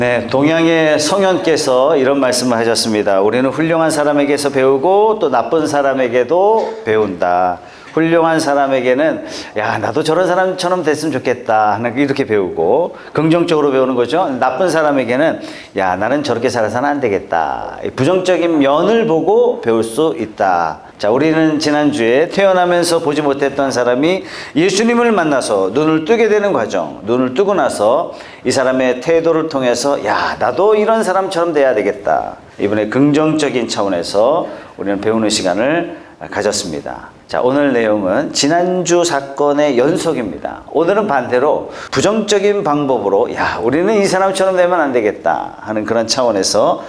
네, 동양의 성현께서 이런 말씀을 하셨습니다. 우리는 훌륭한 사람에게서 배우고 또 나쁜 사람에게도 배운다. 훌륭한 사람에게는 야, 나도 저런 사람처럼 됐으면 좋겠다 하는 이렇게 배우고 긍정적으로 배우는 거죠. 나쁜 사람에게는 야, 나는 저렇게 살아서는 안 되겠다. 부정적인 면을 보고 배울 수 있다. 자, 우리는 지난주에 태어나면서 보지 못했던 사람이 예수님을 만나서 눈을 뜨게 되는 과정, 눈을 뜨고 나서 이 사람의 태도를 통해서 야, 나도 이런 사람처럼 돼야 되겠다. 이번에 긍정적인 차원에서 우리는 배우는 시간을 가졌습니다. 자, 오늘 내용은 지난주 사건의 연속입니다. 오늘은 반대로 부정적인 방법으로 야, 우리는 이 사람처럼 되면 안 되겠다 하는 그런 차원에서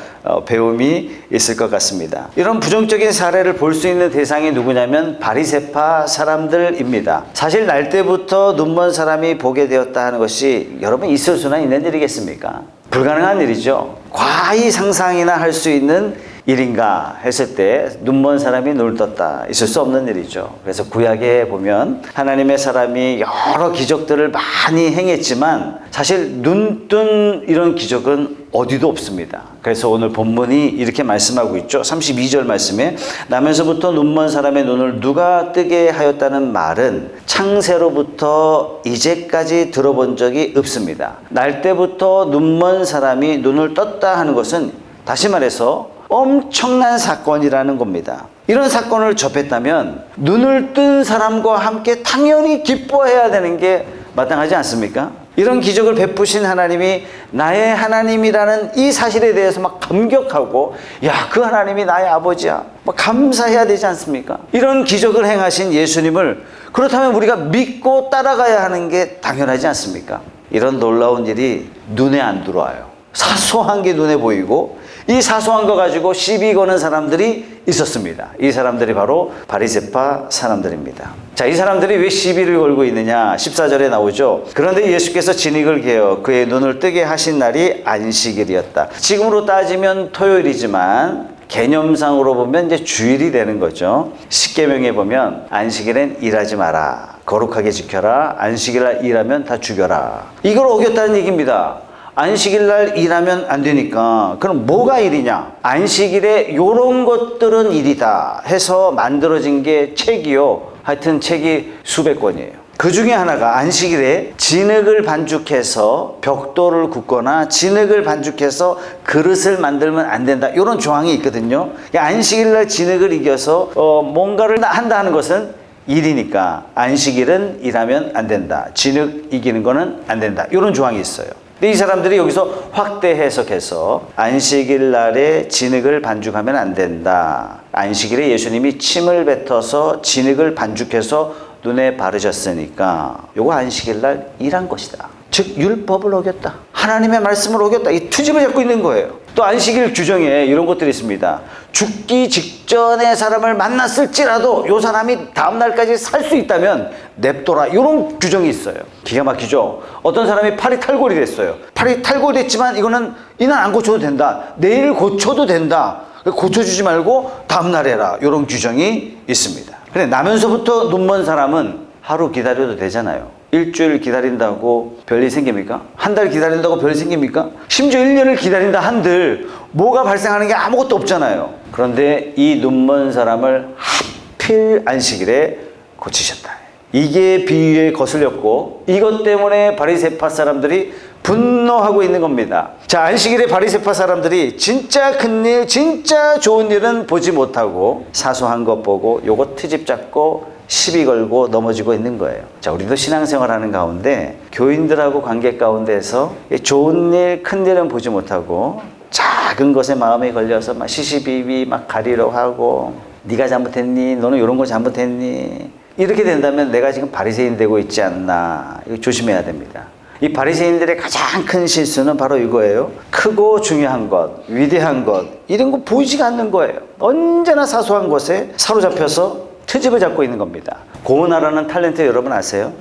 배움이 있을 것 같습니다. 이런 부정적인 사례를 볼 수 있는 대상이 누구냐면 바리새파 사람들입니다. 사실 날 때부터 눈먼 사람이 보게 되었다 하는 것이 여러분 있을 수나 있는 일이겠습니까? 불가능한 일이죠. 과히 상상이나 할 수 있는 일인가 했을 때 눈먼 사람이 눈을 떴다. 있을 수 없는 일이죠. 그래서 구약에 보면 하나님의 사람이 여러 기적들을 많이 행했지만 사실 눈뜬 이런 기적은 어디도 없습니다. 그래서 오늘 본문이 이렇게 말씀하고 있죠. 32절 말씀에 나면서부터 눈먼 사람의 눈을 누가 뜨게 하였다는 말은 창세로부터 이제까지 들어본 적이 없습니다. 날 때부터 눈먼 사람이 눈을 떴다 하는 것은 다시 말해서 엄청난 사건이라는 겁니다. 이런 사건을 접했다면 눈을 뜬 사람과 함께 당연히 기뻐해야 되는 게 마땅하지 않습니까? 이런 기적을 베푸신 하나님이 나의 하나님이라는 이 사실에 대해서 막 감격하고 야, 그 하나님이 나의 아버지야. 막 감사해야 되지 않습니까? 이런 기적을 행하신 예수님을 그렇다면 우리가 믿고 따라가야 하는 게 당연하지 않습니까? 이런 놀라운 일이 눈에 안 들어와요. 사소한 게 눈에 보이고 이 사소한 거 가지고 시비 거는 사람들이 있었습니다. 이 사람들이 바로 바리새파 사람들입니다. 자, 이 사람들이 왜 시비를 걸고 있느냐? 14절에 나오죠. 그런데 예수께서 진익을 개어 그의 눈을 뜨게 하신 날이 안식일이었다. 지금으로 따지면 토요일이지만 개념상으로 보면 이제 주일이 되는 거죠. 십계명에 보면 안식일엔 일하지 마라. 거룩하게 지켜라. 안식일날 일하면 다 죽여라. 이걸 어겼다는 얘기입니다. 안식일 날 일하면 안 되니까 그럼 뭐가 일이냐? 안식일에 요런 것들은 일이다 해서 만들어진 게 책이요. 하여튼 책이 수백 권이에요. 그 중에 하나가 안식일에 진흙을 반죽해서 벽돌을 굽거나 진흙을 반죽해서 그릇을 만들면 안 된다. 이런 조항이 있거든요. 안식일 날 진흙을 이겨서 뭔가를 한다 하는 것은 일이니까 안식일은 일하면 안 된다. 진흙 이기는 거는 안 된다. 이런 조항이 있어요. 근데 이 사람들이 여기서 확대 해석해서 안식일 날에 진흙을 반죽하면 안 된다. 안식일에 예수님이 침을 뱉어서 진흙을 반죽해서 눈에 바르셨으니까 요거 안식일 날 일한 것이다. 즉 율법을 어겼다. 하나님의 말씀을 어겼다. 이 투집을 잡고 있는 거예요. 또 안식일 규정에 이런 것들이 있습니다. 죽기 직전에 사람을 만났을지라도 요 사람이 다음날까지 살 수 있다면 냅둬라. 이런 규정이 있어요. 기가 막히죠. 어떤 사람이 팔이 탈골이 됐어요. 팔이 탈골됐지만 이거는 이날 안 고쳐도 된다. 내일 고쳐도 된다. 고쳐주지 말고 다음날 해라. 이런 규정이 있습니다. 근데 나면서부터 눈먼 사람은 하루 기다려도 되잖아요. 일주일 기다린다고 별일 생깁니까? 한 달 기다린다고 별일 생깁니까? 심지어 1년을 기다린다 한들 뭐가 발생하는 게 아무것도 없잖아요. 그런데 이 눈먼 사람을 하필 안식일에 고치셨다. 이게 비유에 거슬렸고 이것 때문에 바리새파 사람들이 분노하고 있는 겁니다. 자, 안식일에 바리새파 사람들이 진짜 큰일, 진짜 좋은 일은 보지 못하고 사소한 것 보고 요거 트집 잡고 시비 걸고 넘어지고 있는 거예요. 자, 우리도 신앙생활하는 가운데 교인들하고 관계 가운데서 좋은 일, 큰 일은 보지 못하고 작은 것에 마음이 걸려서 막 시시비비 막 가리려 하고 네가 잘못했니? 너는 이런 거 잘못했니? 이렇게 된다면 내가 지금 바리새인 되고 있지 않나? 이거 조심해야 됩니다. 이 바리새인들의 가장 큰 실수는 바로 이거예요. 크고 중요한 것, 위대한 것 이런 거 보이지가 않는 거예요. 언제나 사소한 것에 사로잡혀서 트집을 잡고 있는 겁니다. 고은하라는 탤런트 여러분 아세요?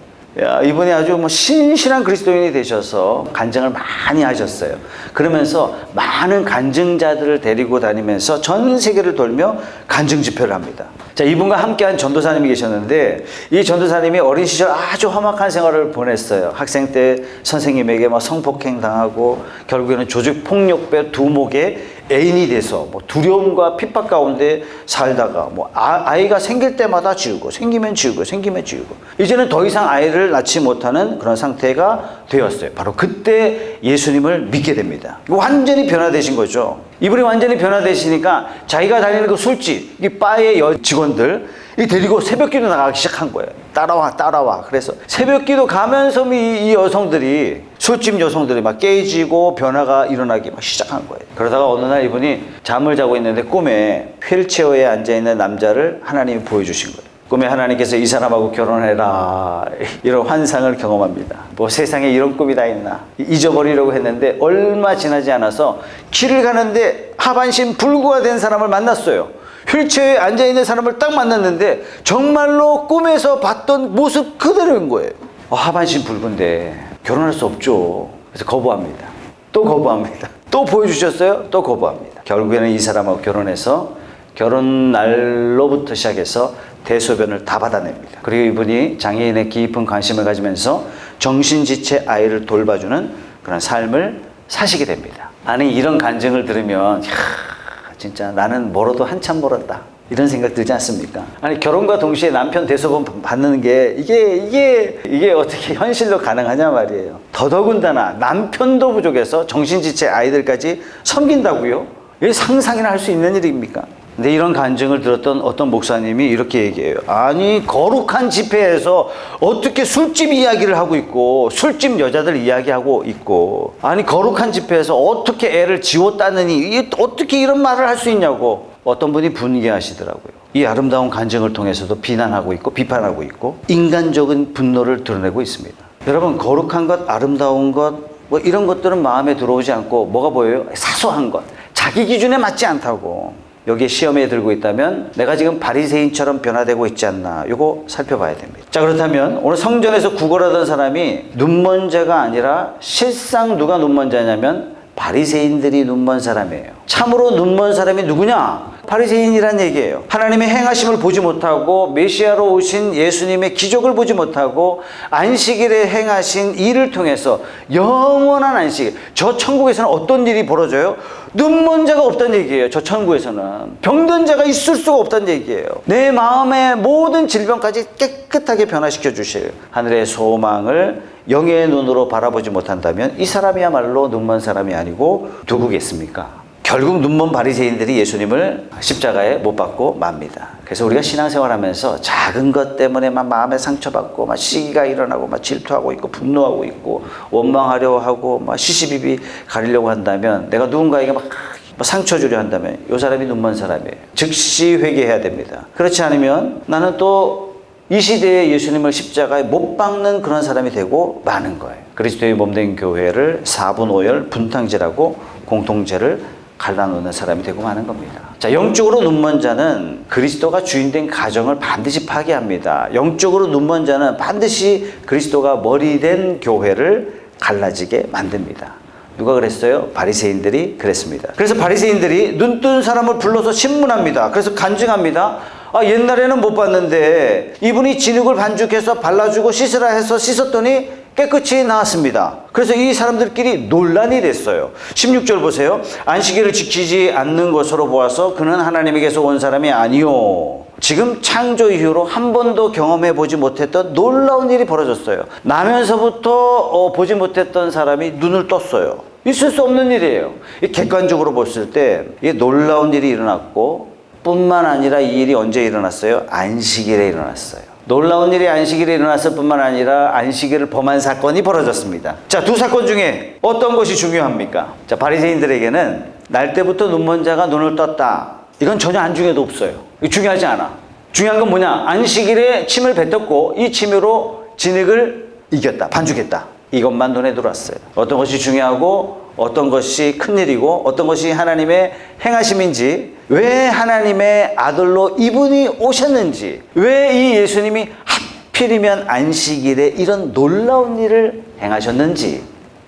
야, 이분이 아주 신실한 그리스도인이 되셔서 간증을 많이 하셨어요. 그러면서 많은 간증자들을 데리고 다니면서 전 세계를 돌며 간증 집회를 합니다. 자, 자, 이분과 함께한 전도사님이 계셨는데 이 전도사님이 어린 시절 아주 험악한 생활을 보냈어요. 학생 때 선생님에게 막 성폭행 당하고 결국에는 조직 폭력배 두목의 애인이 돼서 뭐 두려움과 핍박 가운데 살다가 뭐 아이가 생길 때마다 지우고 생기면 지우고 생기면 지우고 이제는 더 이상 아이를 낳지 못하는 그런 상태가 되었어요. 바로 그때 예수님을 믿게 됩니다. 완전히 변화되신 거죠. 이분이 완전히 변화되시니까 자기가 다니는 그 술집, 이 바의 직원들 이 데리고 새벽기도 나가기 시작한 거예요. 따라와 따라와. 그래서 새벽기도 가면서 이 여성들이 술집 여성들이 막 깨지고 변화가 일어나기 막 시작한 거예요. 그러다가 어느 날 이분이 잠을 자고 있는데 꿈에 휠체어에 앉아있는 남자를 하나님이 보여주신 거예요. 꿈에 하나님께서 이 사람하고 결혼해라 이런 환상을 경험합니다. 뭐 세상에 이런 꿈이 다 있나 잊어버리려고 했는데 얼마 지나지 않아서 길을 가는데 하반신 불구가 된 사람을 만났어요. 휠체어에 앉아있는 사람을 딱 만났는데 정말로 꿈에서 봤던 모습 그대로인 거예요. 하반신 붉은데 결혼할 수 없죠. 그래서 거부합니다. 또 거부합니다. 또 보여주셨어요. 또 거부합니다. 결국에는 이 사람하고 결혼해서 결혼 날로부터 시작해서 대소변을 다 받아냅니다. 그리고 이분이 장애인의 깊은 관심을 가지면서 정신지체 아이를 돌봐주는 그런 삶을 사시게 됩니다. 아니 이런 간증을 들으면 진짜 나는 멀어도 한참 멀었다 이런 생각 들지 않습니까? 아니 결혼과 동시에 남편 대소변 받는 게 이게 어떻게 현실로 가능하냐 말이에요. 더더군다나 남편도 부족해서 정신지체 아이들까지 섬긴다고요? 이게 상상이나 할 수 있는 일입니까? 근데 이런 간증을 들었던 어떤 목사님이 이렇게 얘기해요. 아니 거룩한 집회에서 어떻게 술집 이야기를 하고 있고 술집 여자들 이야기하고 있고 아니 거룩한 집회에서 어떻게 애를 지웠다느니 어떻게 이런 말을 할 수 있냐고 어떤 분이 분개하시더라고요. 이 아름다운 간증을 통해서도 비난하고 있고 비판하고 있고 인간적인 분노를 드러내고 있습니다. 여러분 거룩한 것 아름다운 것 뭐 이런 것들은 마음에 들어오지 않고 뭐가 보여요? 사소한 것 자기 기준에 맞지 않다고 여기에 시험에 들고 있다면 내가 지금 바리새인처럼 변화되고 있지 않나 이거 살펴봐야 됩니다. 자 그렇다면 오늘 성전에서 구걸하던 사람이 눈먼 자가 아니라 실상 누가 눈먼 자냐면 바리새인들이 눈먼 사람이에요. 참으로 눈먼 사람이 누구냐? 바리새인이란 얘기예요. 하나님의 행하심을 보지 못하고 메시아로 오신 예수님의 기적을 보지 못하고 안식일에 행하신 일을 통해서 영원한 안식, 저 천국에서는 어떤 일이 벌어져요? 눈먼 자가 없다는 얘기예요. 저 천국에서는 병든 자가 있을 수가 없다는 얘기예요. 내 마음의 모든 질병까지 깨끗하게 변화시켜 주실 하늘의 소망을 영의 눈으로 바라보지 못한다면 이 사람이야말로 눈먼 사람이 아니고 누구겠습니까? 결국 눈먼 바리새인들이 예수님을 십자가에 못 박고 맙니다. 그래서 우리가 신앙생활하면서 작은 것 때문에 막 마음에 상처받고 막 시기가 일어나고 막 질투하고 있고 분노하고 있고 원망하려 하고 막 시시비비 가리려고 한다면 내가 누군가에게 막 상처 주려 한다면 이 사람이 눈먼 사람이에요. 즉시 회개해야 됩니다. 그렇지 않으면 나는 또 이 시대에 예수님을 십자가에 못 박는 그런 사람이 되고 마는 거예요. 그리스도의 몸된 교회를 4분 5열 분탕질하고 공통체를 갈라놓는 사람이 되고 마는 겁니다. 자, 영적으로 눈먼 자는 그리스도가 주인된 가정을 반드시 파괴합니다. 영적으로 눈먼 자는 반드시 그리스도가 머리된 교회를 갈라지게 만듭니다. 누가 그랬어요? 바리새인들이 그랬습니다. 그래서 바리새인들이 눈뜬 사람을 불러서 신문합니다. 그래서 간증합니다. 옛날에는 못 봤는데 이분이 진흙을 반죽해서 발라주고 씻으라 해서 씻었더니 깨끗이 나왔습니다. 그래서 이 사람들끼리 논란이 됐어요. 16절 보세요. 안식일을 지키지 않는 것으로 보아서 그는 하나님에게서 온 사람이 아니요. 지금 창조 이후로 한 번도 경험해 보지 못했던 놀라운 일이 벌어졌어요. 나면서부터 보지 못했던 사람이 눈을 떴어요. 있을 수 없는 일이에요. 객관적으로 봤을 때 이게 놀라운 일이 일어났고 뿐만 아니라 이 일이 언제 일어났어요? 안식일에 일어났어요. 놀라운 일이 안식일에 일어났을 뿐만 아니라 안식일을 범한 사건이 벌어졌습니다. 자, 두 사건 중에 어떤 것이 중요합니까? 자, 바리새인들에게는 날 때부터 눈먼 자가 눈을 떴다. 이건 전혀 안중에도 없어요. 이거 중요하지 않아. 중요한 건 뭐냐? 안식일에 침을 뱉었고 이 침으로 진흙을 이겼다. 반죽했다. 이것만 눈에 들어왔어요. 어떤 것이 중요하고 어떤 것이 큰일이고 어떤 것이 하나님의 행하심인지 왜 하나님의 아들로 이분이 오셨는지 왜 이 예수님이 하필이면 안식일에 이런 놀라운 일을 행하셨는지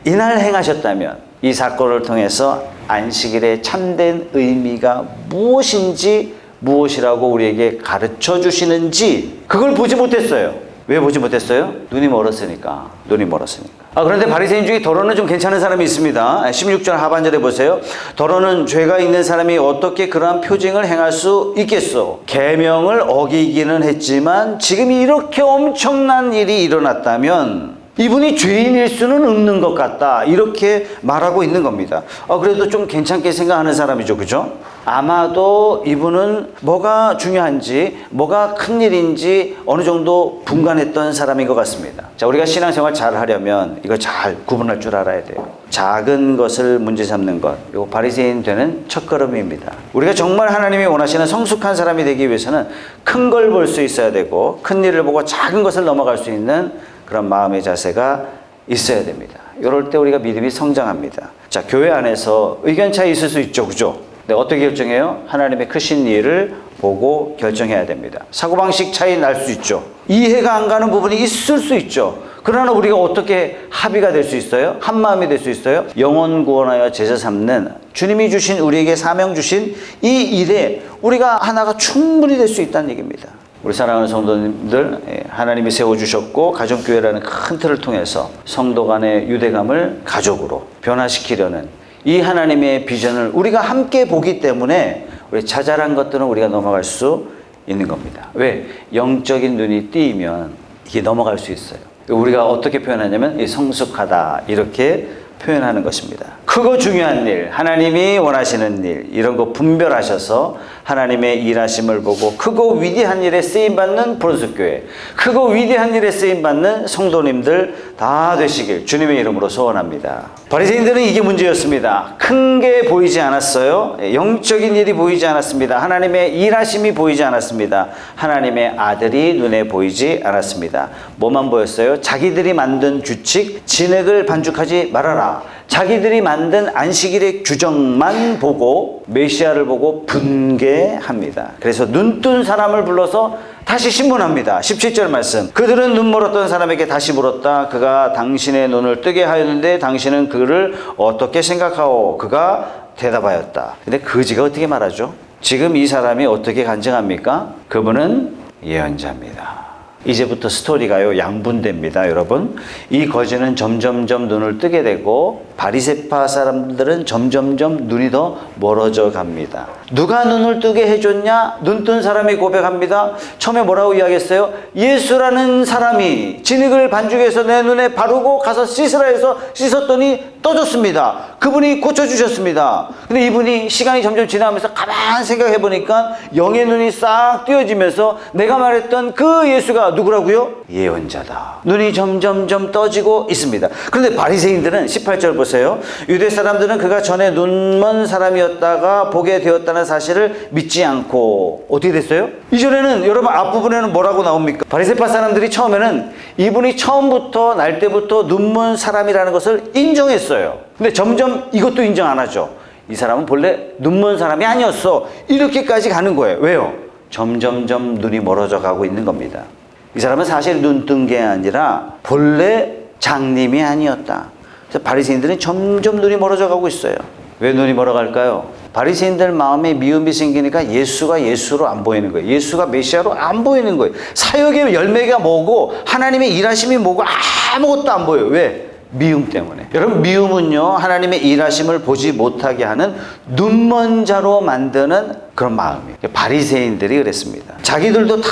이날 행하셨다면 이 사건을 통해서 안식일의 참된 의미가 무엇인지 무엇이라고 우리에게 가르쳐 주시는지 그걸 보지 못했어요. 왜 보지 못했어요? 눈이 멀었으니까. 눈이 멀었으니까. 그런데 바리새인 중에 더러는 좀 괜찮은 사람이 있습니다. 16절 하반절에 보세요. 더러는 죄가 있는 사람이 어떻게 그러한 표징을 행할 수 있겠소? 계명을 어기기는 했지만 지금 이렇게 엄청난 일이 일어났다면 이분이 죄인일 수는 없는 것 같다. 이렇게 말하고 있는 겁니다. 그래도 좀 괜찮게 생각하는 사람이죠. 그죠? 아마도 이분은 뭐가 중요한지, 뭐가 큰일인지 어느 정도 분간했던 사람인 것 같습니다. 자, 우리가 신앙생활 잘 하려면 이거 잘 구분할 줄 알아야 돼요. 작은 것을 문제 삼는 것, 이거 바리새인 되는 첫걸음입니다. 우리가 정말 하나님이 원하시는 성숙한 사람이 되기 위해서는 큰 걸 볼 수 있어야 되고, 큰 일을 보고 작은 것을 넘어갈 수 있는 그런 마음의 자세가 있어야 됩니다. 이럴 때 우리가 믿음이 성장합니다. 자, 교회 안에서 의견 차이 있을 수 있죠. 그죠? 근데 어떻게 결정해요? 하나님의 크신 일을 보고 결정해야 됩니다. 사고방식 차이 날 수 있죠. 이해가 안 가는 부분이 있을 수 있죠. 그러나 우리가 어떻게 합의가 될 수 있어요? 한마음이 될 수 있어요? 영혼 구원하여 제자 삼는 주님이 주신, 우리에게 사명 주신 이 일에 우리가 하나가 충분히 될 수 있다는 얘기입니다. 우리 사랑하는 성도님들, 하나님이 세워주셨고 가정교회라는 큰 틀을 통해서 성도 간의 유대감을 가족으로 변화시키려는 이 하나님의 비전을 우리가 함께 보기 때문에 우리 자잘한 것들은 우리가 넘어갈 수 있는 겁니다. 왜? 영적인 눈이 띄면 이게 넘어갈 수 있어요. 우리가 어떻게 표현하냐면 이 성숙하다 이렇게 표현하는 것입니다. 크고 중요한 일, 하나님이 원하시는 일, 이런 거 분별하셔서 하나님의 일하심을 보고 크고 위대한 일에 쓰임받는 브론스교회, 크고 위대한 일에 쓰임받는 성도님들 다 되시길 주님의 이름으로 소원합니다. 바리새인들은 이게 문제였습니다. 큰 게 보이지 않았어요. 영적인 일이 보이지 않았습니다. 하나님의 일하심이 보이지 않았습니다. 하나님의 아들이 눈에 보이지 않았습니다. 뭐만 보였어요? 자기들이 만든 규칙, 진액을 반죽하지 말아라. 자기들이 만든 안식일의 규정만 보고 메시아를 보고 분개합니다. 그래서 눈뜬 사람을 불러서 다시 신문합니다. 17절 말씀. 그들은 눈 멀었던 사람에게 다시 물었다. 그가 당신의 눈을 뜨게 하였는데 당신은 그를 어떻게 생각하오? 그가 대답하였다. 근데 그지가 어떻게 말하죠? 지금 이 사람이 어떻게 간증합니까? 그분은 예언자입니다. 이제부터 스토리가요 양분됩니다. 여러분, 이 거지는 점점점 눈을 뜨게 되고 바리새파 사람들은 점점점 눈이 더 멀어져 갑니다. 누가 눈을 뜨게 해줬냐? 눈뜬 사람이 고백합니다. 처음에 뭐라고 이야기했어요? 예수라는 사람이 진흙을 반죽해서 내 눈에 바르고 가서 씻으라 해서 씻었더니 떠졌습니다. 그분이 고쳐주셨습니다. 근데 이분이 시간이 점점 지나면서 가만 생각해 보니까 영의 눈이 싹 띄어지면서 내가 말했던 그 예수가 누구라고요? 예언자다. 눈이 점점점 떠지고 있습니다. 그런데 바리새인들은 18절 보세요. 유대 사람들은 그가 전에 눈먼 사람이었다가 보게 되었다는 사실을 믿지 않고 어떻게 됐어요? 이전에는 여러분 앞부분에는 뭐라고 나옵니까? 바리새파 사람들이 처음에는 이분이 처음부터 날 때부터 눈먼 사람이라는 것을 인정했어요. 근데 점점 이것도 인정 안 하죠. 이 사람은 본래 눈먼 사람이 아니었어. 이렇게까지 가는 거예요. 왜요? 점점점 눈이 멀어져 가고 있는 겁니다. 이 사람은 사실 눈뜬 게 아니라 본래 장님이 아니었다. 그래서 바리새인들은 점점 눈이 멀어져 가고 있어요. 왜 눈이 멀어갈까요? 바리새인들 마음에 미움이 생기니까 예수가 예수로 안 보이는 거예요. 예수가 메시아로 안 보이는 거예요. 사역의 열매가 뭐고 하나님의 일하심이 뭐고 아무것도 안 보여요. 왜? 미움 때문에. 여러분, 미움은요 하나님의 일하심을 보지 못하게 하는 눈먼 자로 만드는 그런 마음이에요. 바리새인들이 그랬습니다. 자기들도 다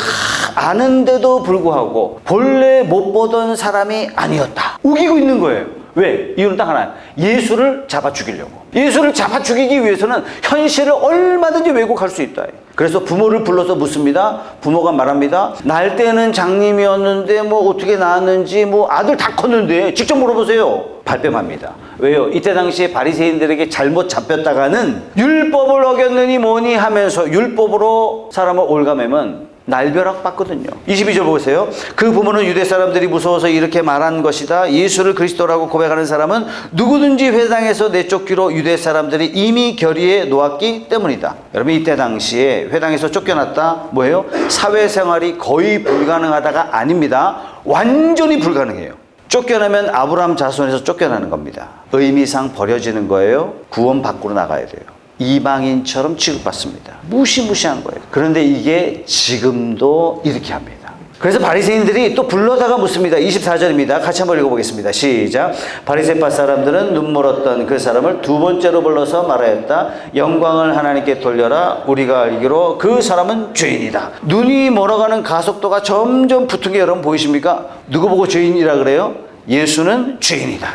아는데도 불구하고 본래 못 보던 사람이 아니었다. 우기고 있는 거예요. 왜? 이유는 딱 하나. 예수를 잡아 죽이려고. 예수를 잡아 죽이기 위해서는 현실을 얼마든지 왜곡할 수 있다. 그래서 부모를 불러서 묻습니다. 부모가 말합니다. 날 때는 장님이었는데 뭐 어떻게 낳았는지 뭐 아들 다 컸는데 직접 물어보세요. 발뺌합니다. 왜요? 이때 당시에 바리새인들에게 잘못 잡혔다가는 율법을 어겼느니 뭐니 하면서 율법으로 사람을 올가매면 날벼락 받거든요. 22절 보세요. 그 부모는 유대 사람들이 무서워서 이렇게 말한 것이다. 예수를 그리스도라고 고백하는 사람은 누구든지 회당에서 내쫓기로 유대 사람들이 이미 결의해 놓았기 때문이다. 여러분, 이때 당시에 회당에서 쫓겨났다. 뭐예요? 사회생활이 거의 불가능하다가 아닙니다. 완전히 불가능해요. 쫓겨나면 아브라함 자손에서 쫓겨나는 겁니다. 의미상 버려지는 거예요. 구원 밖으로 나가야 돼요. 이방인처럼 취급받습니다. 무시무시한 거예요. 그런데 이게 지금도 이렇게 합니다. 그래서 바리새인들이 또 불러다가 묻습니다. 24절입니다. 같이 한번 읽어보겠습니다. 시작. 바리새파 사람들은 눈 멀었던 그 사람을 두 번째로 불러서 말하였다. 영광을 하나님께 돌려라. 우리가 알기로 그 사람은 죄인이다. 눈이 멀어가는 가속도가 점점 붙은 게 여러분 보이십니까? 누구 보고 죄인이라 그래요? 예수는 죄인이다.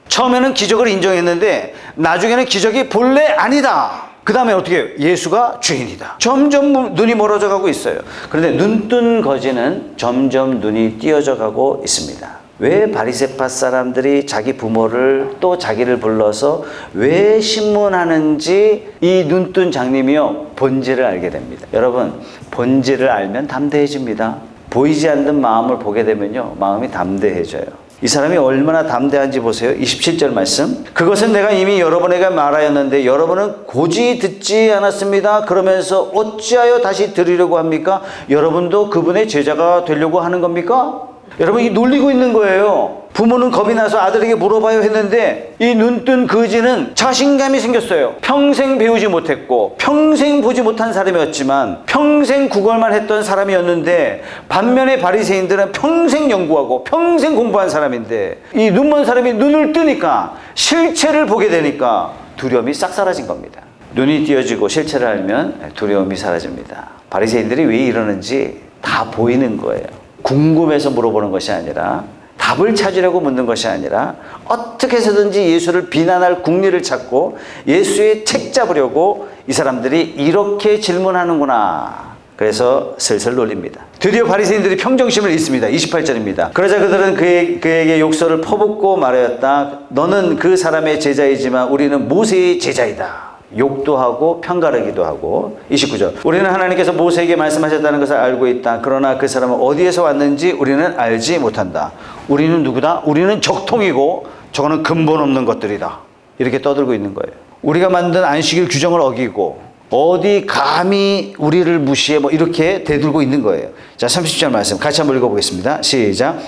처음에는 기적을 인정했는데 나중에는 기적이 본래 아니다. 그 다음에 어떻게 해요? 예수가 죄인이다. 점점 눈이 멀어져 가고 있어요. 그런데 눈뜬 거지는 점점 눈이 띄어져 가고 있습니다. 왜 바리새파 사람들이 자기 부모를 또 자기를 불러서 왜 신문하는지 이 눈뜬 장님이요 본질을 알게 됩니다. 여러분, 본질을 알면 담대해집니다. 보이지 않는 마음을 보게 되면요 마음이 담대해져요. 이 사람이 얼마나 담대한지 보세요. 27절 말씀. 그것은 내가 이미 여러분에게 말하였는데 여러분은 고지 듣지 않았습니다. 그러면서 어찌하여 다시 들으려고 합니까? 여러분도 그분의 제자가 되려고 하는 겁니까? 여러분, 이 놀리고 있는 거예요. 부모는 겁이 나서 아들에게 물어봐요 했는데 이 눈뜬 거지는 자신감이 생겼어요. 평생 배우지 못했고 평생 보지 못한 사람이었지만 평생 구걸만 했던 사람이었는데 반면에 바리새인들은 평생 연구하고 평생 공부한 사람인데 이 눈먼 사람이 눈을 뜨니까 실체를 보게 되니까 두려움이 싹 사라진 겁니다. 눈이 띄어지고 실체를 알면 두려움이 사라집니다. 바리새인들이 왜 이러는지 다 보이는 거예요. 궁금해서 물어보는 것이 아니라 답을 찾으려고 묻는 것이 아니라 어떻게 해서든지 예수를 비난할 궁리를 찾고 예수의 책 잡으려고 이 사람들이 이렇게 질문하는구나. 그래서 슬슬 놀립니다. 드디어 바리새인들이 평정심을 잃습니다. 28절입니다. 그러자 그들은 그에게 욕설을 퍼붓고 말하였다. 너는 그 사람의 제자이지만 우리는 모세의 제자이다. 욕도 하고 편가르기도 하고. 29절. 우리는 하나님께서 모세에게 말씀하셨다는 것을 알고 있다. 그러나 그 사람은 어디에서 왔는지 우리는 알지 못한다. 우리는 누구다? 우리는 적통이고 저거는 근본 없는 것들이다. 이렇게 떠들고 있는 거예요. 우리가 만든 안식일 규정을 어기고 어디 감히 우리를 무시해 뭐 이렇게 대들고 있는 거예요. 자, 30절 말씀 같이 한번 읽어보겠습니다. 시작.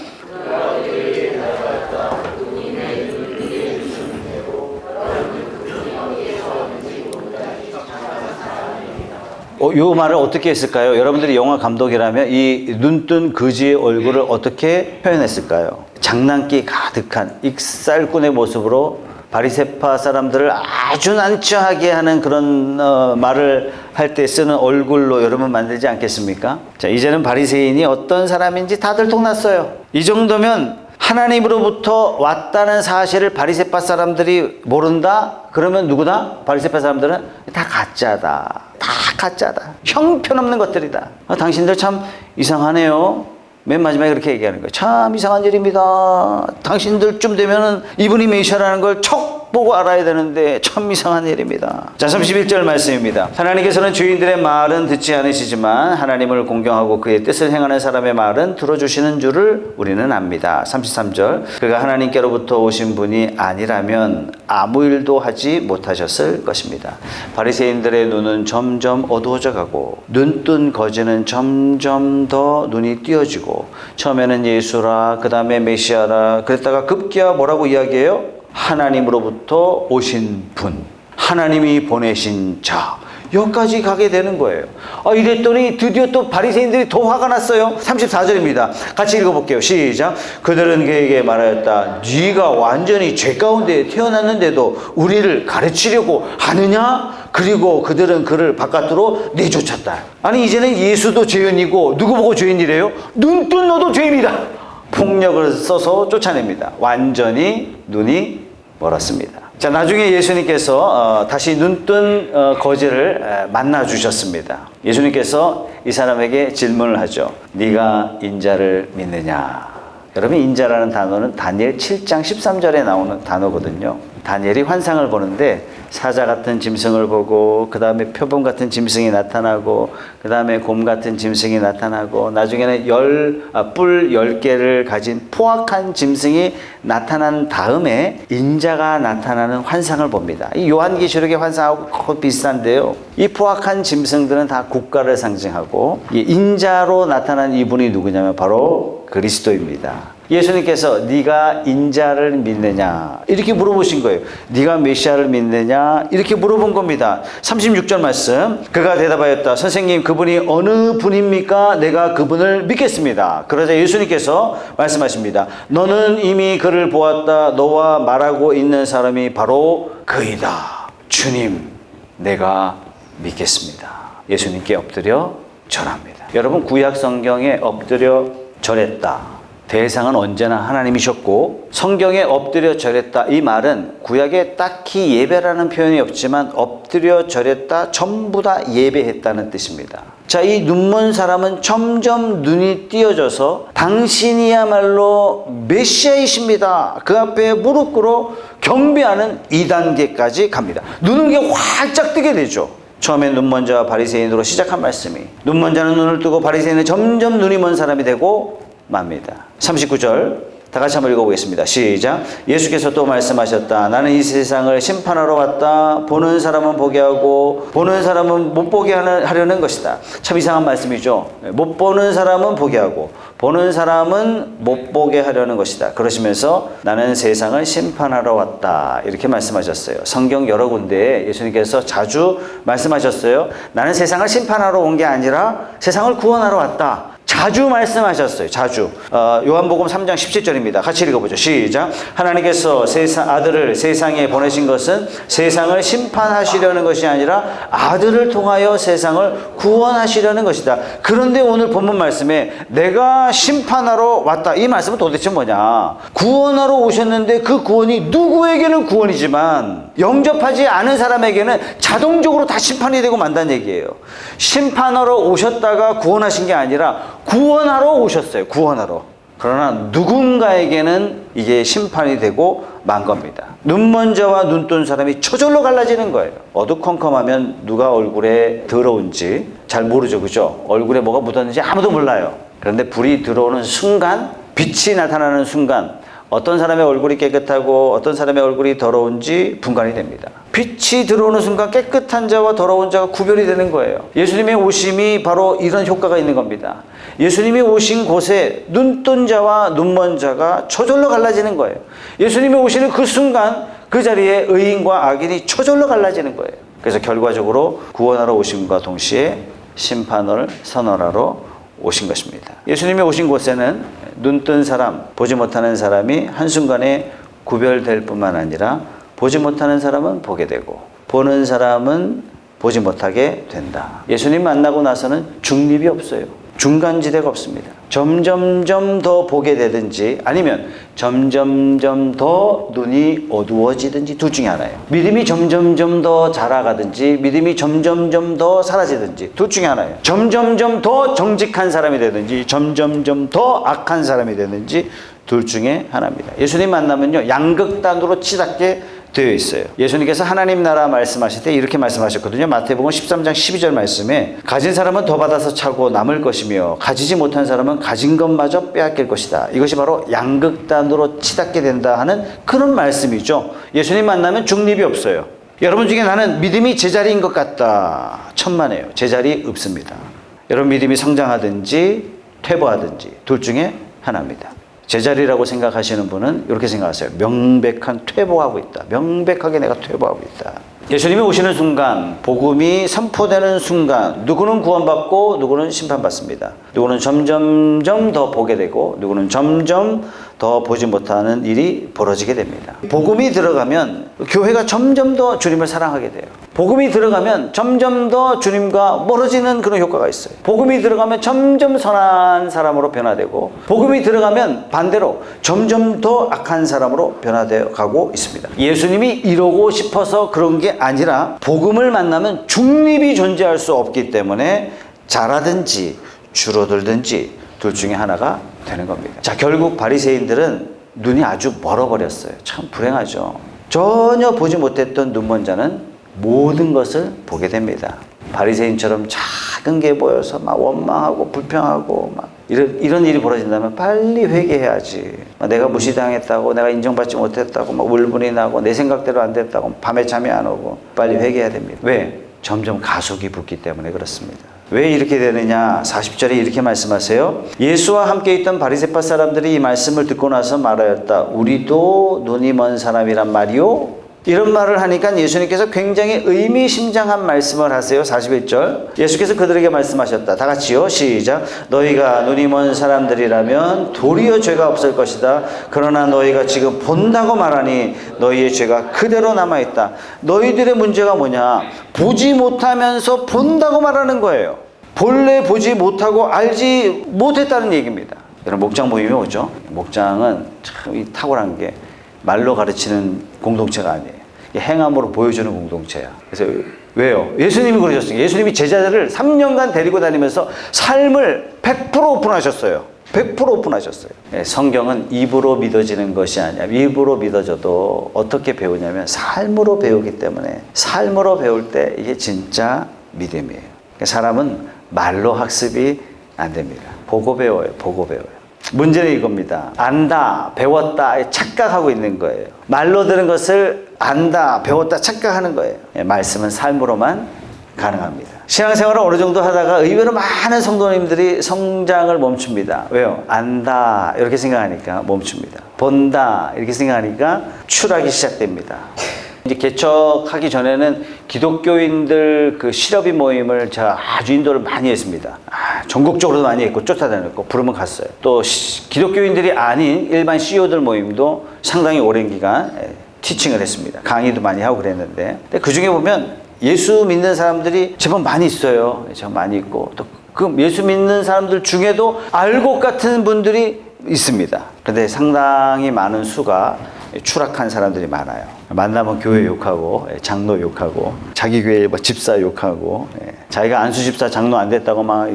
요 말을 어떻게 했을까요? 여러분들이 영화 감독이라면 이 눈뜬 거지의 얼굴을 어떻게 표현했을까요? 장난기 가득한 익살꾼의 모습으로 바리새파 사람들을 아주 난처하게 하는 그런 말을 할 때 쓰는 얼굴로 여러분 만들지 않겠습니까? 자, 이제는 바리새인이 어떤 사람인지 다들 통났어요. 이 정도면 하나님으로부터 왔다는 사실을 바리새파 사람들이 모른다? 그러면 누구다? 바리새파 사람들은 다 가짜다. 다 가짜다. 형편없는 것들이다. 당신들 참 이상하네요. 맨 마지막에 그렇게 얘기하는 거예요. 참 이상한 일입니다. 당신들쯤 되면은 이분이 메시아라는 걸 척 보고 알아야 되는데 참 이상한 일입니다. 자, 31절 말씀입니다. 하나님께서는 죄인들의 말은 듣지 않으시지만 하나님을 공경하고 그의 뜻을 행하는 사람의 말은 들어주시는 줄을 우리는 압니다. 33절. 그가 하나님께로부터 오신 분이 아니라면 아무 일도 하지 못하셨을 것입니다. 바리새인들의 눈은 점점 어두워져 가고 눈뜬 거지는 점점 더 눈이 띄어지고 처음에는 예수라 그 다음에 메시아라 그랬다가 급기야 뭐라고 이야기해요? 하나님으로부터 오신 분, 하나님이 보내신 자, 여기까지 가게 되는 거예요. 이랬더니 드디어 또 바리새인들이 더 화가 났어요. 34절입니다. 같이 읽어볼게요. 시작. 그들은 그에게 말하였다. 네가 완전히 죄 가운데 태어났는데도 우리를 가르치려고 하느냐? 그리고 그들은 그를 바깥으로 내쫓았다. 아니, 이제는 예수도 죄인이고 누구 보고 죄인이래요? 눈뜬 너도 죄인이다. 폭력을 써서 쫓아냅니다. 완전히 눈이 멀었습니다. 자, 나중에 예수님께서 다시 눈뜬 거지를 만나 주셨습니다. 예수님께서 이 사람에게 질문을 하죠. 네가 인자를 믿느냐? 여러분, 인자라는 단어는 다니엘 7장 13절에 나오는 단어거든요. 다니엘이 환상을 보는데 사자 같은 짐승을 보고 그 다음에 표범 같은 짐승이 나타나고 그 다음에 곰 같은 짐승이 나타나고 나중에는 뿔 10개를 가진 포악한 짐승이 나타난 다음에 인자가 나타나는 환상을 봅니다. 이 요한계시록의 환상하고 거의 비슷한데요. 이 포악한 짐승들은 다 국가를 상징하고 이 인자로 나타난 이분이 누구냐면 바로 그리스도입니다. 예수님께서 네가 인자를 믿느냐 이렇게 물어보신 거예요. 네가 메시아를 믿느냐 이렇게 물어본 겁니다. 36절 말씀. 그가 대답하였다. 선생님, 그분이 어느 분입니까? 내가 그분을 믿겠습니다. 그러자 예수님께서 말씀하십니다. 너는 이미 그를 보았다. 너와 말하고 있는 사람이 바로 그이다. 주님, 내가 믿겠습니다. 예수님께 엎드려 절합니다. 여러분, 구약 성경에 엎드려 절했다. 대상은 언제나 하나님이셨고, 성경에 엎드려 절했다 이 말은 구약에 딱히 예배라는 표현이 없지만 엎드려 절했다, 전부 다 예배했다는 뜻입니다. 자, 이 눈먼 사람은 점점 눈이 띄어져서 당신이야말로 메시아이십니다, 그 앞에 무릎 꿇어 경배하는 2단계까지 갑니다. 눈은 게 활짝 뜨게 되죠. 처음엔 눈먼 자와 바리새인으로 시작한 말씀이, 눈먼 자는 눈을 뜨고 바리새인은 점점 눈이 먼 사람이 되고 맙니다. 39절 다 같이 한번 읽어보겠습니다. 시작. 예수께서 또 말씀하셨다. 나는 이 세상을 심판하러 왔다. 보는 사람은 보게 하고 보는 사람은 못 보게 하려는 것이다. 참 이상한 말씀이죠. 못 보는 사람은 보게 하고 보는 사람은 못 보게 하려는 것이다. 그러시면서 나는 세상을 심판하러 왔다, 이렇게 말씀하셨어요. 성경 여러 군데에 예수님께서 자주 말씀하셨어요. 나는 세상을 심판하러 온 게 아니라 세상을 구원하러 왔다. 자주 말씀하셨어요. 자주. 요한복음 3장 17절입니다. 같이 읽어보죠. 시작. 하나님께서 아들을 세상에 보내신 것은 세상을 심판하시려는 것이 아니라 아들을 통하여 세상을 구원하시려는 것이다. 그런데 오늘 본문 말씀에 내가 심판하러 왔다, 이 말씀은 도대체 뭐냐? 구원하러 오셨는데 그 구원이 누구에게는 구원이지만 영접하지 않은 사람에게는 자동적으로 다 심판이 되고 만다는 얘기예요. 심판하러 오셨다가 구원하신 게 아니라 구원하러 오셨어요. 구원하러. 그러나 누군가에게는 이게 심판이 되고 만 겁니다. 눈먼 자와 눈뜬 사람이 저절로 갈라지는 거예요. 어두컴컴하면 누가 얼굴에 더러운지 잘 모르죠. 그죠? 얼굴에 뭐가 묻었는지 아무도 몰라요. 그런데 불이 들어오는 순간, 빛이 나타나는 순간 어떤 사람의 얼굴이 깨끗하고 어떤 사람의 얼굴이 더러운지 분간이 됩니다. 빛이 들어오는 순간 깨끗한 자와 더러운 자가 구별이 되는 거예요. 예수님의 오심이 바로 이런 효과가 있는 겁니다. 예수님이 오신 곳에 눈뜬 자와 눈먼 자가 저절로 갈라지는 거예요. 예수님이 오시는 그 순간 그 자리에 의인과 악인이 저절로 갈라지는 거예요. 그래서 결과적으로 구원하러 오심과 동시에 심판을 선언하러 오신 것입니다. 예수님이 오신 곳에는 눈뜬 사람, 보지 못하는 사람이 한순간에 구별될 뿐만 아니라 보지 못하는 사람은 보게 되고 보는 사람은 보지 못하게 된다. 예수님 만나고 나서는 중립이 없어요. 중간지대가 없습니다. 점점점 더 보게 되든지 아니면 점점점 더 눈이 어두워지든지 둘 중에 하나예요. 믿음이 점점점 더 자라가든지 믿음이 점점점 더 사라지든지 둘 중에 하나예요. 점점점 더 정직한 사람이 되든지 점점점 더 악한 사람이 되든지 둘 중에 하나입니다. 예수님 만나면요, 양극단으로 치닫게 되어 있어요. 예수님께서 하나님 나라 말씀하실 때 이렇게 말씀하셨거든요. 마태복음 13장 12절 말씀에 가진 사람은 더 받아서 차고 남을 것이며 가지지 못한 사람은 가진 것마저 빼앗길 것이다. 이것이 바로 양극단으로 치닫게 된다 하는 그런 말씀이죠. 예수님 만나면 중립이 없어요. 여러분 중에 나는 믿음이 제자리인 것 같다, 천만에요. 제자리 없습니다. 여러분 믿음이 성장하든지 퇴보하든지 둘 중에 하나입니다. 제자리라고 생각하시는 분은 이렇게 생각하세요. 명백한 퇴보하고 있다. 명백하게 내가 퇴보하고 있다. 예수님이 오시는 순간, 복음이 선포되는 순간 누구는 구원받고 누구는 심판받습니다. 누구는 점점점 더 보게 되고 누구는 점점 더 보지 못하는 일이 벌어지게 됩니다. 복음이 들어가면 교회가 점점 더 주님을 사랑하게 돼요. 복음이 들어가면 점점 더 주님과 멀어지는 그런 효과가 있어요. 복음이 들어가면 점점 선한 사람으로 변화되고 복음이 들어가면 반대로 점점 더 악한 사람으로 변화되어 가고 있습니다. 예수님이 이러고 싶어서 그런 게 아니라 복음을 만나면 중립이 존재할 수 없기 때문에 자라든지 줄어들든지 둘 중에 하나가 되는 겁니다. 자, 결국 바리새인들은 눈이 아주 멀어버렸어요. 참 불행하죠. 전혀 보지 못했던 눈먼 자는 모든 것을 보게 됩니다. 바리새인처럼 작은 게 보여서 막 원망하고 불평하고 막 이런 일이 벌어진다면 빨리 회개해야지. 내가 무시당했다고, 내가 인정받지 못했다고 막 울분이 나고 내 생각대로 안 됐다고 밤에 잠이 안 오고 빨리 회개해야 됩니다. 왜? 점점 가속이 붙기 때문에 그렇습니다. 왜 이렇게 되느냐? 40절에 이렇게 말씀하세요. 예수와 함께 있던 바리새파 사람들이 이 말씀을 듣고 나서 말하였다. 우리도 눈이 먼 사람이란 말이요? 이런 말을 하니까 예수님께서 굉장히 의미심장한 말씀을 하세요. 41절. 예수께서 그들에게 말씀하셨다. 다 같이요. 시작. 너희가 눈이 먼 사람들이라면 도리어 죄가 없을 것이다. 그러나 너희가 지금 본다고 말하니 너희의 죄가 그대로 남아있다. 너희들의 문제가 뭐냐? 보지 못하면서 본다고 말하는 거예요. 본래 보지 못하고 알지 못했다는 얘기입니다. 여러분, 목장 모임이 오죠? 목장은 참 탁월한 게 말로 가르치는 공동체가 아니에요. 행함으로 보여주는 공동체야. 그래서 왜요? 예수님이 그러셨어요. 예수님이 제자들을 3년간 데리고 다니면서 삶을 100% 오픈하셨어요. 100% 오픈하셨어요. 성경은 입으로 믿어지는 것이 아니야. 입으로 믿어져도 어떻게 배우냐면 삶으로 배우기 때문에 삶으로 배울 때 이게 진짜 믿음이에요. 사람은 말로 학습이 안 됩니다. 보고 배워요. 보고 배워요. 문제는 이겁니다. 안다, 배웠다, 착각하고 있는 거예요. 말로 들은 것을 안다, 배웠다, 착각하는 거예요. 말씀은 삶으로만 가능합니다. 신앙생활을 어느 정도 하다가 의외로 많은 성도님들이 성장을 멈춥니다. 왜요? 안다, 이렇게 생각하니까 멈춥니다. 본다, 이렇게 생각하니까 추락이 시작됩니다. 이제 개척하기 전에는 기독교인들 그 실업인 모임을 제가 아주 인도를 많이 했습니다. 전국적으로도 많이 했고 쫓아다녔고 부르면 갔어요. 또 기독교인들이 아닌 일반 CEO들 모임도 상당히 오랜 기간 티칭을 했습니다. 강의도 많이 하고 그랬는데 그 중에 보면 예수 믿는 사람들이 제법 많이 있어요. 제법 많이 있고 또 그 예수 믿는 사람들 중에도 알곡 같은 분들이 있습니다. 그런데 상당히 많은 수가 추락한 사람들이 많아요. 만나면 교회 욕하고 장로 욕하고 자기 교회 집사 욕하고 자기가 안수 집사 장로 안 됐다고 막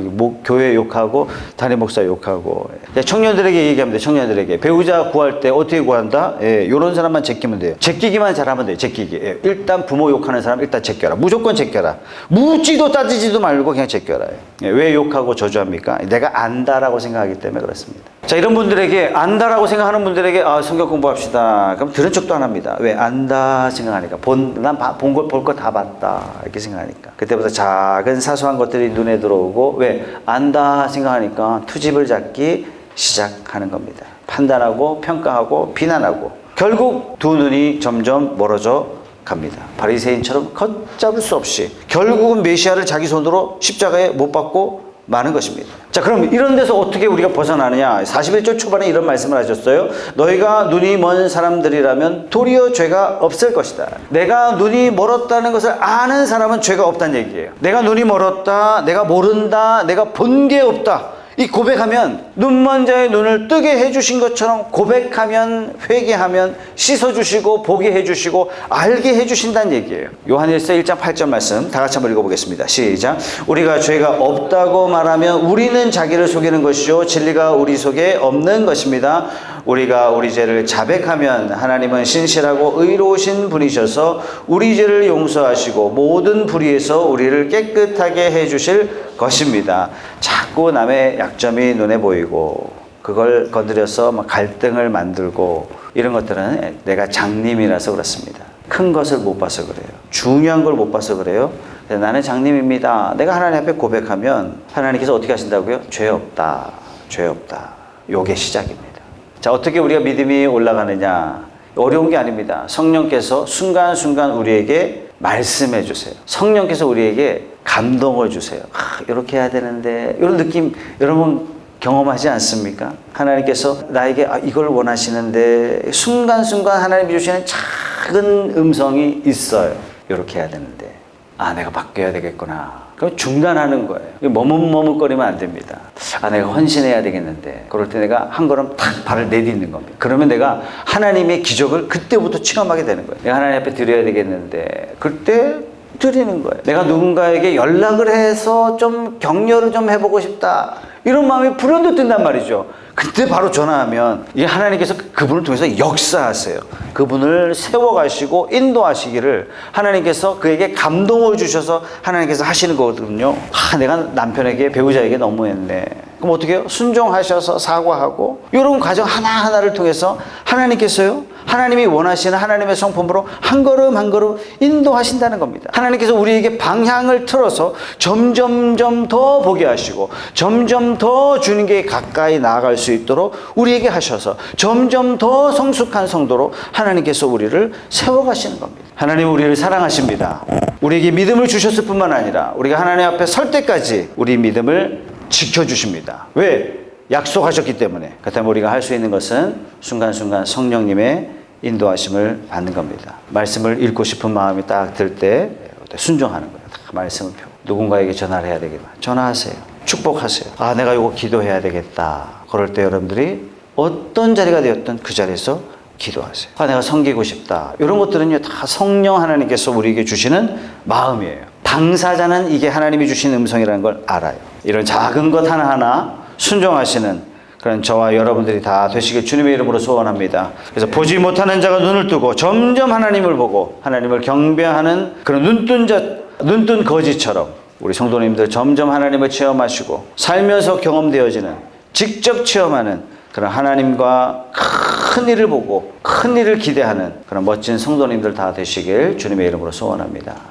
교회 욕하고 담임 목사 욕하고 청년들에게 얘기합니다. 청년들에게 배우자 구할 때 어떻게 구한다? 이런 사람만 제끼면 돼요. 제끼기만 잘하면 돼요. 제끼기. 일단 부모 욕하는 사람 일단 제껴라. 무조건 제껴라. 묻지도 따지지도 말고 그냥 제껴라. 왜 욕하고 저주합니까? 내가 안다라고 생각하기 때문에 그렇습니다. 자, 이런 분들에게 안다라고 생각하는 분들에게 성경 공부합시다. 그럼 들은 척도 안 합니다. 왜? 안다 생각하니까 난 본 걸 볼 거 다 봤다 이렇게 생각하니까 그때부터 작은 사소한 것들이 눈에 들어오고 왜? 안다 생각하니까 투집을 잡기 시작하는 겁니다. 판단하고 평가하고 비난하고 결국 두 눈이 점점 멀어져 갑니다. 바리새인처럼 걷잡을 수 없이 결국은 메시아를 자기 손으로 십자가에 못 박고 많은 것입니다. 자, 그럼 이런 데서 어떻게 우리가 벗어나느냐? 41절 초반에 이런 말씀을 하셨어요. 너희가 눈이 먼 사람들이라면 도리어 죄가 없을 것이다. 내가 눈이 멀었다는 것을 아는 사람은 죄가 없다는 얘기예요. 내가 눈이 멀었다, 내가 모른다, 내가 본 게 없다. 이 고백하면 눈먼 자의 눈을 뜨게 해주신 것처럼 고백하면 회개하면 씻어주시고 보게 해주시고 알게 해주신다는 얘기예요. 요한일서 1장 8절 말씀 다 같이 한번 읽어보겠습니다. 시작. 우리가 죄가 없다고 말하면 우리는 자기를 속이는 것이요 진리가 우리 속에 없는 것입니다. 우리가 우리 죄를 자백하면 하나님은 신실하고 의로우신 분이셔서 우리 죄를 용서하시고 모든 불의에서 우리를 깨끗하게 해주실 것입니다. 자꾸 남의 약점이 눈에 보이고 그걸 건드려서 갈등을 만들고 이런 것들은 내가 장님이라서 그렇습니다. 큰 것을 못 봐서 그래요. 중요한 걸 못 봐서 그래요. 나는 장님입니다. 내가 하나님 앞에 고백하면 하나님께서 어떻게 하신다고요? 죄 없다. 죄 없다. 요게 시작입니다. 자, 어떻게 우리가 믿음이 올라가느냐? 어려운 게 아닙니다. 성령께서 순간순간 우리에게 말씀해 주세요. 성령께서 우리에게 감동을 주세요. 이렇게 해야 되는데 이런 느낌 여러분 경험하지 않습니까? 하나님께서 나에게 이걸 원하시는데 순간순간 하나님이 주시는 작은 음성이 있어요. 이렇게 해야 되는데 내가 바뀌어야 되겠구나. 그럼 중단하는 거예요. 머뭇머뭇거리면 안 됩니다. 내가 헌신해야 되겠는데 그럴 때 내가 한 걸음 탁 발을 내딛는 겁니다. 그러면 내가 하나님의 기적을 그때부터 체험하게 되는 거예요. 내가 하나님 앞에 드려야 되겠는데 그때 드리는 거예요. 내가 누군가에게 연락을 해서 좀 격려를 좀 해보고 싶다. 이런 마음이 불현듯 든단 말이죠. 그때 바로 전화하면 이 하나님께서 그분을 통해서 역사하세요. 그분을 세워가시고 인도하시기를 하나님께서 그에게 감동을 주셔서 하나님께서 하시는 거거든요. 내가 남편에게 배우자에게 너무했네. 그럼 어떻게 해요? 순종하셔서 사과하고 이런 과정 하나하나를 통해서 하나님께서요 하나님이 원하시는 하나님의 성품으로 한 걸음 한 걸음 인도하신다는 겁니다. 하나님께서 우리에게 방향을 틀어서 점점점 더 보게 하시고 점점 더 주님께 가까이 나아갈 수 있도록 우리에게 하셔서 점점 더 성숙한 성도로 하나님께서 우리를 세워가시는 겁니다. 하나님은 우리를 사랑하십니다. 우리에게 믿음을 주셨을 뿐만 아니라 우리가 하나님 앞에 설 때까지 우리 믿음을 지켜주십니다. 왜? 약속하셨기 때문에. 그렇다면 우리가 할 수 있는 것은 순간순간 성령님의 인도하심을 받는 겁니다. 말씀을 읽고 싶은 마음이 딱 들 때 순종하는 거예요. 말씀을 펴고 누군가에게 전화를 해야 되겠다. 전화하세요. 축복하세요. 아, 내가 이거 기도해야 되겠다. 그럴 때 여러분들이 어떤 자리가 되었든 그 자리에서 기도하세요. 아, 내가 섬기고 싶다. 이런 것들은요, 다 성령 하나님께서 우리에게 주시는 마음이에요. 당사자는 이게 하나님이 주신 음성이라는 걸 알아요. 이런 작은 것 하나하나 순종하시는 그런 저와 여러분들이 다 되시길 주님의 이름으로 소원합니다. 그래서 보지 못하는 자가 눈을 뜨고 점점 하나님을 보고 하나님을 경배하는 그런 눈뜬 거지처럼 우리 성도님들 점점 하나님을 체험하시고 살면서 경험되어지는 직접 체험하는 그런 하나님과 큰 일을 보고 큰 일을 기대하는 그런 멋진 성도님들 다 되시길 주님의 이름으로 소원합니다.